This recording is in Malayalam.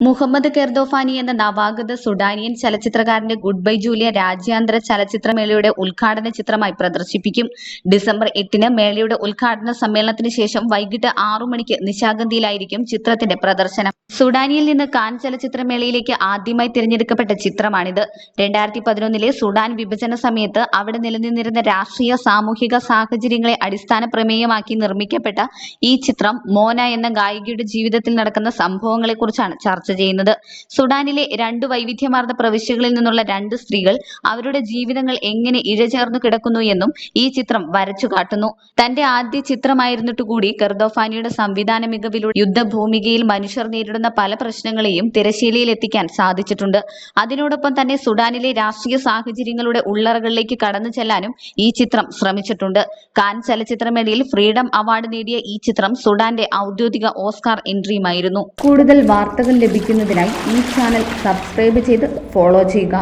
മുഹമ്മദ് കെർദോഫാനി എന്ന നവാഗത സുഡാനിയൻ ചലച്ചിത്രകാരന്റെ ഗുഡ് ബൈ ജൂലിയ രാജ്യാന്തര ചലച്ചിത്രമേളയുടെ ഉദ്ഘാടന ചിത്രമായി പ്രദർശിപ്പിക്കും. ഡിസംബർ 8-ന് മേളയുടെ ഉദ്ഘാടന സമ്മേളനത്തിന് ശേഷം വൈകിട്ട് 6 മണിക്ക് നിശാഗന്ധിയിലായിരിക്കും ചിത്രത്തിന്റെ പ്രദർശനം. സുഡാനിയിൽ നിന്ന് കാൻ ചലച്ചിത്രമേളയിലേക്ക് ആദ്യമായി തിരഞ്ഞെടുക്കപ്പെട്ട ചിത്രമാണിത്. 2011-ലെ സുഡാൻ വിഭജന സമയത്ത് അവിടെ നിലനിന്നിരുന്ന രാഷ്ട്രീയ സാമൂഹിക സാഹചര്യങ്ങളെ അടിസ്ഥാന പ്രമേയമാക്കി നിർമ്മിക്കപ്പെട്ട ഈ ചിത്രം മോന എന്ന ഗായികയുടെ ജീവിതത്തിൽ നടക്കുന്ന സംഭവങ്ങളെക്കുറിച്ചാണ് ചർച്ച ചെയ്യുന്നത്. സുഡാനിലെ 2 വൈവിധ്യമാർന്ന പ്രവിശ്യകളിൽ നിന്നുള്ള 2 സ്ത്രീകൾ അവരുടെ ജീവിതങ്ങൾ എങ്ങനെ ഇഴചേർന്നു കിടക്കുന്നു എന്നും ഈ ചിത്രം വരച്ചു കാട്ടുന്നു. തന്റെ ആദ്യ ചിത്രമായിരുന്നിട്ടുകൂടി കെർദോഫാനിയുടെ സംവിധാന മികവിലൂടെ യുദ്ധഭൂമികയിൽ മനുഷ്യർ നേരിടുന്ന പല പ്രശ്നങ്ങളെയും തിരശ്ശീലയിൽ എത്തിക്കാൻ സാധിച്ചിട്ടുണ്ട്. അതിനോടൊപ്പം തന്നെ സുഡാനിലെ രാഷ്ട്രീയ സാഹചര്യങ്ങളുടെ ഉള്ളറകളിലേക്ക് കടന്നു ചെല്ലാനും ഈ ചിത്രം ശ്രമിച്ചിട്ടുണ്ട്. കാൻ ചലച്ചിത്രമേളയിൽ ഫ്രീഡം അവാർഡ് നേടിയ ഈ ചിത്രം സുഡാന്റെ ഔദ്യോഗിക ഓസ്കാർ എൻട്രിയുമായിരുന്നു. കൂടുതൽ വാർത്തകൾ ലഭിക്കുന്നതിനായി ഈ ചാനൽ സബ്സ്ക്രൈബ് ചെയ്ത് ഫോളോ ചെയ്യുക.